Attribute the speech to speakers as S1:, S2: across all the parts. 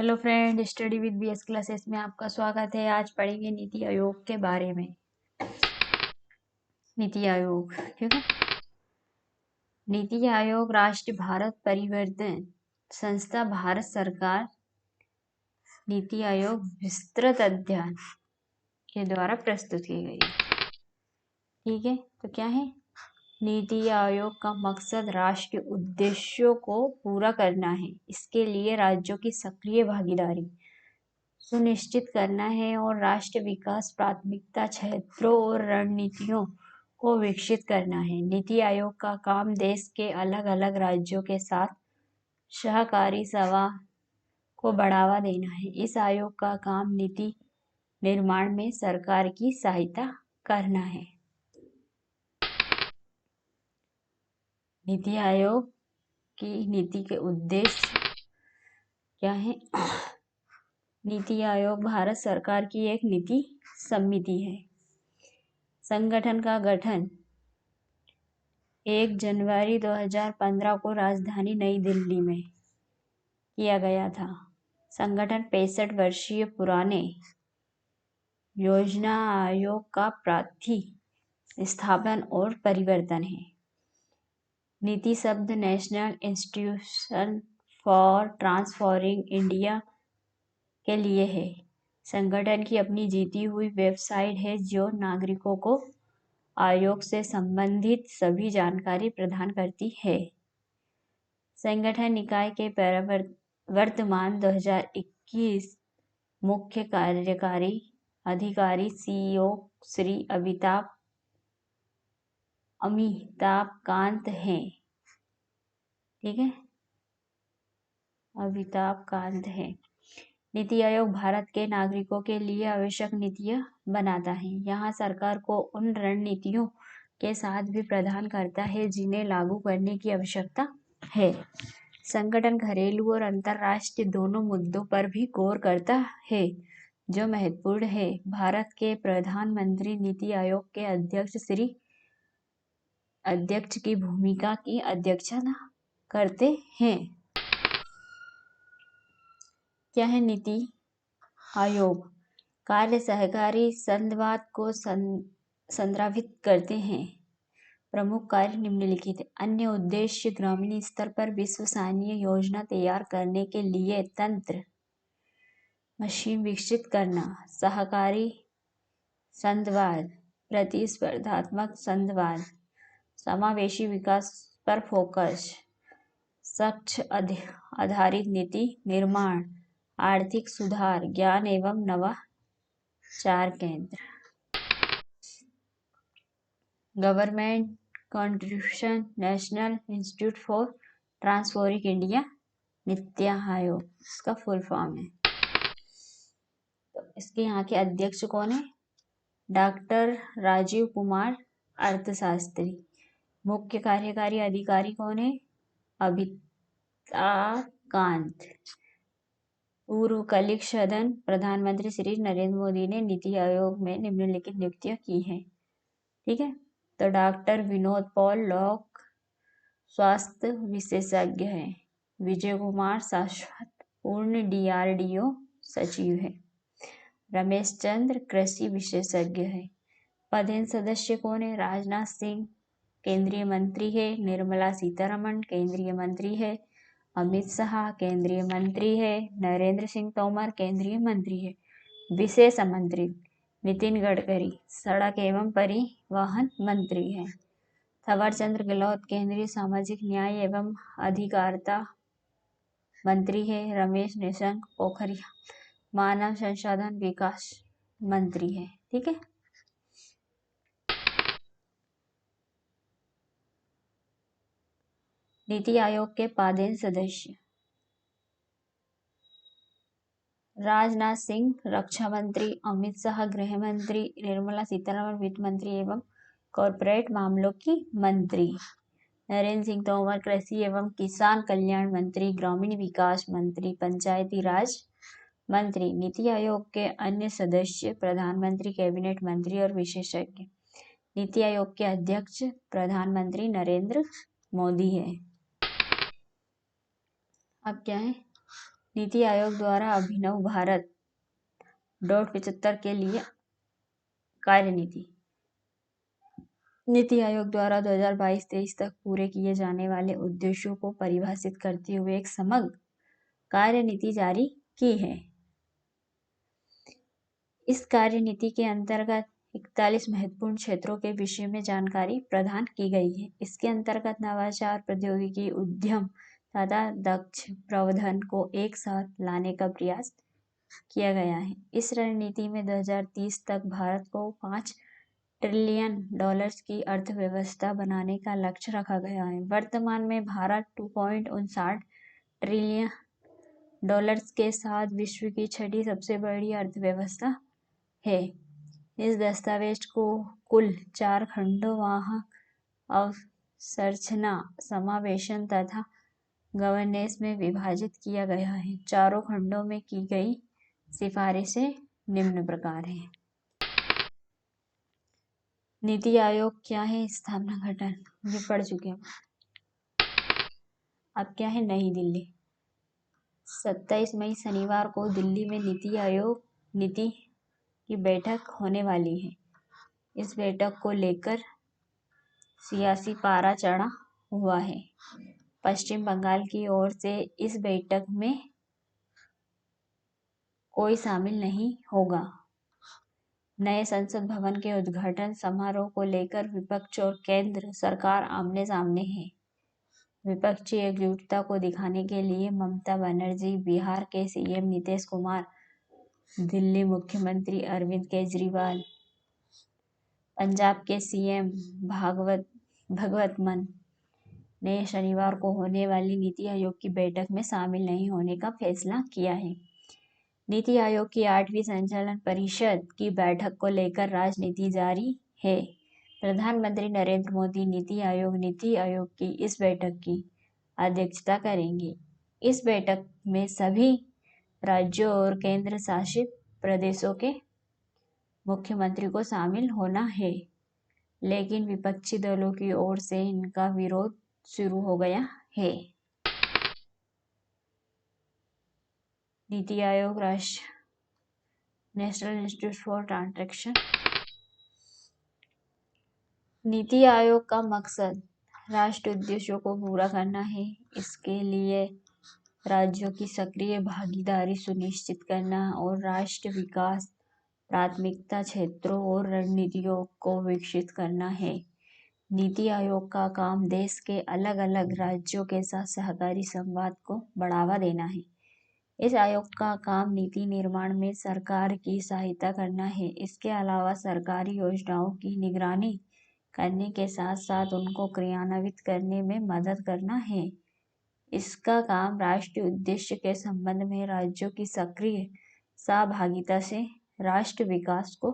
S1: Hello friend, study with BS classes में आपका स्वागत है। आज पढ़ेंगे नीति आयोग के बारे में। नीति आयोग, ठीक है। नीति आयोग राष्ट्रीय भारत परिवर्तन संस्था, भारत सरकार नीति आयोग विस्तृत अध्ययन के द्वारा प्रस्तुत की गई है, ठीक है। तो क्या है नीति आयोग का मकसद? राष्ट्रीय उद्देश्यों को पूरा करना है। इसके लिए राज्यों की सक्रिय भागीदारी सुनिश्चित करना है और राष्ट्रीय विकास प्राथमिकता क्षेत्रों और रणनीतियों को विकसित करना है। नीति आयोग का काम देश के अलग अलग राज्यों के साथ सहकारी सेवा को बढ़ावा देना है। इस आयोग का काम नीति निर्माण में सरकार की सहायता करना है। नीति आयोग की नीति के उद्देश्य क्या है? नीति आयोग भारत सरकार की एक नीति समिति है। संगठन का गठन 1 जनवरी 2015 को राजधानी नई दिल्ली में किया गया था। संगठन 65 वर्षीय पुराने योजना आयोग का प्रतिस्थापन और परिवर्तन है। नीति शब्द national institution for transforming India के लिए है। संगठन की अपनी जीती हुई वेबसाइट है जो नागरिकों को आयोग से संबंधित सभी जानकारी प्रदान करती है। संगठन निकाय के वर्तमान 2021 मुख्य कार्यकारी अधिकारी सीईओ श्री अमिताभ कांत हैं, ठीक है। अमिताभ कांत है। नीति आयोग भारत के नागरिकों के लिए आवश्यक नीतियां बनाता है। यहाँ सरकार को उन रणनीतियों के साथ भी प्रदान करता है जिन्हें लागू करने की आवश्यकता है। संगठन घरेलू और अंतर्राष्ट्रीय दोनों मुद्दों पर भी गौर करता है जो महत्वपूर्ण है। भारत के प्रधानमंत्री नीति आयोग के अध्यक्ष की भूमिका की अध्यक्षता करते हैं। क्या है नीति आयोग? कार्य सहकारी संघवाद को संदर्भित करते हैं। प्रमुख कार्य निम्नलिखित है। अन्य उद्देश्य ग्रामीण स्तर पर विश्वसनीय योजना तैयार करने के लिए तंत्र मशीन विकसित करना। सहकारी संघवाद, प्रतिस्पर्धात्मक संघवाद, समावेशी विकास पर फोकस, सक्ष आधारित नीति निर्माण, आर्थिक सुधार, ज्ञान एवं नवाचार केंद्र। Government contribution, national institute for transforming India, NITI Aayog इसका फुल फॉर्म है। तो इसके यहाँ के अध्यक्ष कौन है? डॉक्टर राजीव कुमार अर्थशास्त्री। मुख्य कार्यकारी अधिकारी कौन है? अमिताभ कांत। पूर्व कलिक सदन प्रधानमंत्री श्री नरेंद्र मोदी ने नीति आयोग में निम्नलिखित नियुक्तियां की हैं, ठीक है। तो डॉक्टर विनोद पॉल लोक स्वास्थ्य विशेषज्ञ है। विजय कुमार शाश्वत पूर्ण DRDO सचिव है। रमेश चंद्र कृषि विशेषज्ञ है। पदेन सदस्य कौन है? राजनाथ सिंह केंद्रीय मंत्री है। निर्मला सीतारमण केंद्रीय मंत्री है। अमित शाह केंद्रीय मंत्री है। नरेंद्र सिंह तोमर केंद्रीय मंत्री है। विशेष मंत्री नितिन गडकरी सड़क एवं परिवहन मंत्री है। थवर चंद्र गहलोत केंद्रीय सामाजिक न्याय एवं अधिकारिता मंत्री है। रमेश निशंक पोखरियाल मानव संसाधन विकास मंत्री है, ठीक है। नीति आयोग के पदेन सदस्य राजनाथ सिंह रक्षा मंत्री, अमित शाह गृह मंत्री, निर्मला सीतारमण वित्त मंत्री एवं कॉर्पोरेट मामलों की मंत्री, नरेंद्र सिंह तोमर कृषि एवं किसान कल्याण मंत्री, ग्रामीण विकास मंत्री, पंचायती राज मंत्री। नीति आयोग के अन्य सदस्य प्रधानमंत्री, कैबिनेट मंत्री और विशेषज्ञ। नीति आयोग के अध्यक्ष प्रधानमंत्री नरेंद्र मोदी है। अब क्या है? नीति आयोग द्वारा अभिनव भारत 75 के लिए कार्यनीति। नीति आयोग द्वारा 2022-23 तक पूरे किए जाने वाले उद्देश्यों को परिभाषित करते हुए एक समग्र कार्यनीति जारी की है। इस कार्यनीति के अंतर्गत 41 महत्वपूर्ण क्षेत्रों के विषय में जानकारी प्रदान की गई है। इसके अंतर्गत नवाचार, प्रौद्योगिकी, उद्यम तथा दक्ष प्रबंधन को एक साथ लाने का प्रयास किया गया है। इस रणनीति में 2030 तक भारत को $5 ट्रिलियन की अर्थव्यवस्था बनाने का लक्ष्य रखा गया है। वर्तमान में भारत $2.59 ट्रिलियन के साथ विश्व की छठी सबसे बड़ी अर्थव्यवस्था है। इस दस्तावेज को कुल 4 खंडों वहाँ अवसंरचना, समावेशन तथा गवर्नेंस में विभाजित किया गया है। चारों खंडों में की गई सिफारिशें निम्न प्रकार हैं। नीति आयोग क्या है? स्थापना गठन ये पढ़ चुके हैं। अब क्या है? नई दिल्ली। 27 मई शनिवार को दिल्ली में नीति आयोग नीति की बैठक होने वाली है। इस बैठक को लेकर सियासी पारा चढ़ा हुआ है। पश्चिम बंगाल की ओर से इस बैठक में कोई शामिल नहीं होगा। नए संसद भवन के उद्घाटन समारोह को लेकर विपक्ष और केंद्र सरकार आमने सामने है। विपक्षी एकजुटता को दिखाने के लिए ममता बनर्जी, बिहार के सीएम नीतीश कुमार, दिल्ली मुख्यमंत्री अरविंद केजरीवाल, पंजाब के सीएम भगवत मान ने शनिवार को होने वाली नीति आयोग की बैठक में शामिल नहीं होने का फैसला किया है। नीति आयोग की 8वीं संचालन परिषद की बैठक को लेकर राजनीति जारी है। प्रधानमंत्री नरेंद्र मोदी नीति आयोग की इस बैठक की अध्यक्षता करेंगे। इस बैठक में सभी राज्यों और केंद्र शासित प्रदेशों के मुख्यमंत्री को शामिल होना है, लेकिन विपक्षी दलों की ओर से इनका विरोध शुरू हो गया है। NITI Aayog national institute for transformation. NITI Aayog का मकसद राष्ट्रीय उद्देश्यों को पूरा करना है। इसके लिए राज्यों की सक्रिय भागीदारी सुनिश्चित करना और राष्ट्रीय विकास प्राथमिकता क्षेत्रों और रणनीतियों को विकसित करना है। नीति आयोग का काम देश के अलग अलग राज्यों के साथ सहकारी संवाद को बढ़ावा देना है। इस आयोग का काम नीति निर्माण में सरकार की सहायता करना है। इसके अलावा सरकारी योजनाओं की निगरानी करने के साथ साथ उनको क्रियान्वित करने में मदद करना है। इसका काम राष्ट्रीय उद्देश्य के संबंध में राज्यों की सक्रिय सहभागिता से राष्ट्र विकास को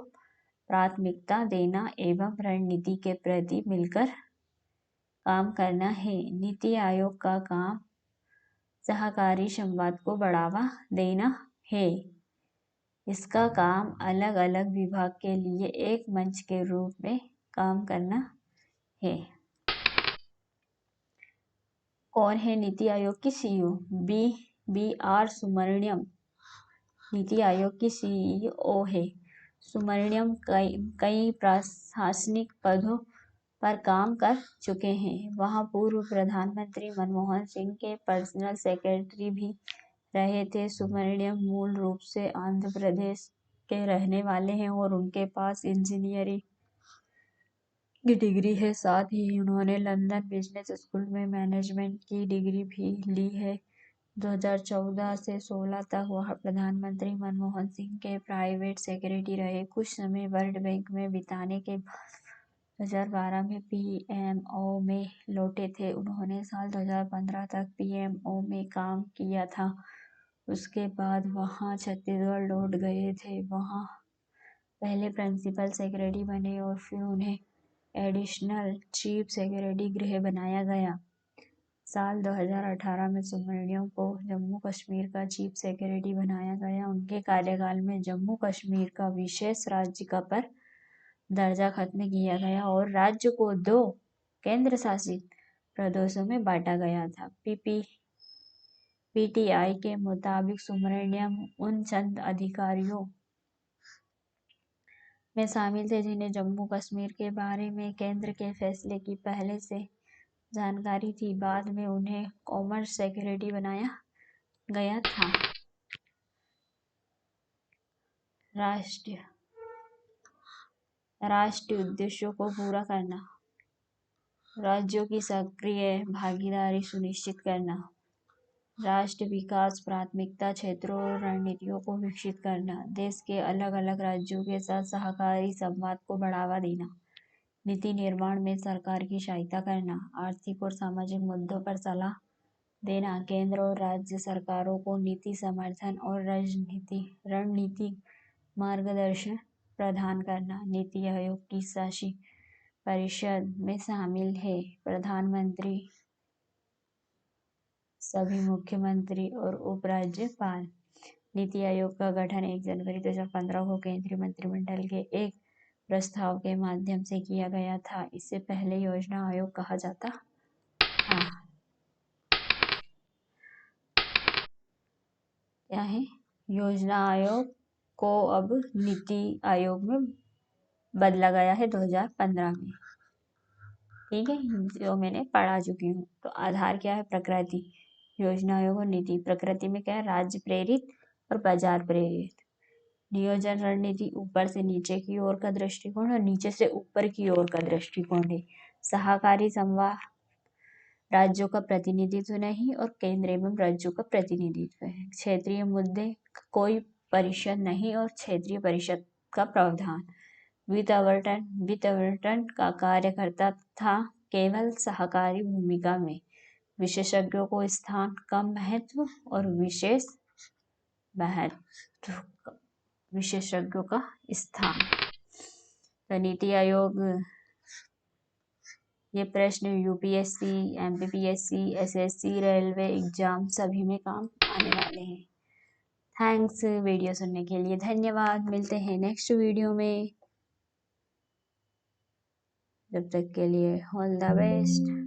S1: प्राथमिकता देना एवं रणनीति के प्रति मिलकर काम करना है। नीति आयोग का काम सहकारी संवाद को बढ़ावा देना है। इसका काम अलग अलग विभाग के लिए एक मंच के रूप में काम करना है। कौन है नीति आयोग की CEO? B are Subramaniam NITI Aayog की सीईओ है। सुब्रमण्यम कई प्रशासनिक पदों पर काम कर चुके हैं। वहाँ पूर्व प्रधानमंत्री मनमोहन सिंह के पर्सनल सेक्रेटरी भी रहे थे। सुब्रमण्यम मूल रूप से आंध्र प्रदेश के रहने वाले हैं और उनके पास इंजीनियरिंग की डिग्री है। साथ ही उन्होंने लंदन बिजनेस स्कूल में मैनेजमेंट की डिग्री भी ली है। 2014 से 16 तक वह प्रधानमंत्री मनमोहन सिंह के प्राइवेट सेक्रेटरी रहे। कुछ समय वर्ल्ड बैंक में बिताने के बाद 2012 में पीएमओ में लौटे थे। उन्होंने साल 2015 तक पीएमओ में काम किया था। उसके बाद वहाँ छत्तीसगढ़ लौट गए थे। वहाँ पहले प्रिंसिपल सेक्रेटरी बने और फिर उन्हें एडिशनल चीफ सेक्रेटरी गृह बनाया गया। साल 2018 में सुब्रमण्यम को जम्मू कश्मीर का चीफ सेक्रेटरी बनाया गया। उनके कार्यकाल में जम्मू कश्मीर का विशेष राज्य का पर दर्जा खत्म किया गया और राज्य को 2 केंद्र शासित प्रदेशों में बांटा गया था। पीटीआई के मुताबिक सुब्रमण्यम उन चंद अधिकारियों में शामिल थे जिन्हें जम्मू कश्मीर के बारे में केंद्र के फैसले की पहले से जानकारी थी। बाद में उन्हें कॉमर्स सेक्रेटरी बनाया गया था। राष्ट्रीय उद्देश्यों को पूरा करना, राज्यों की सक्रिय भागीदारी सुनिश्चित करना, राष्ट्र विकास प्राथमिकता क्षेत्रों और रणनीतियों को विकसित करना, देश के अलग अलग राज्यों के साथ सहकारी संवाद को बढ़ावा देना, नीति निर्माण में सरकार की सहायता करना, आर्थिक और सामाजिक मुद्दों पर सलाह देना, केंद्र और राज्य सरकारों को नीति समर्थन और रणनीतिक मार्गदर्शन प्रदान करना। नीति आयोग की शासी परिषद में शामिल है प्रधानमंत्री, सभी मुख्यमंत्री और उपराज्यपाल। नीति आयोग का गठन 1 जनवरी 2015 को केंद्रीय मंत्रिमंडल के एक प्रस्ताव के माध्यम से किया गया था। इससे पहले योजना आयोग कहा जाता था। क्या है? योजना आयोग को अब नीति आयोग में बदला गया है 2015 में। ठीक है, जो मैंने पढ़ा चुकी हूँ। तो आधार क्या है? प्रकृति। योजना आयोग और नीति प्रकृति में क्या है? राज्य प्रेरित और बाजार प्रेरित। नियोजन रणनीति ऊपर से नीचे की ओर का दृष्टिकोण और नीचे से ऊपर की ओर का दृष्टिकोण है। सहकारी संवाद राज्यों का प्रतिनिधित्व नहीं और केंद्र एवं राज्यों का प्रतिनिधित्व है। क्षेत्रीय मुद्दे कोई परिषद नहीं और क्षेत्रीय परिषद का प्रावधान। वित्त आवंटन का कार्य करता था केवल सहकारी भूमिका में। विशेषज्ञों को स्थान, कम महत्व और विशेषज्ञों का स्थान। तो नीति आयोग, ये प्रश्न UPSC, MPPSC, SSC, railway exam सभी में काम आने वाले हैं। थैंक्स वीडियो सुनने के लिए, धन्यवाद। मिलते हैं नेक्स्ट वीडियो में, जब तक के लिए ऑल द बेस्ट।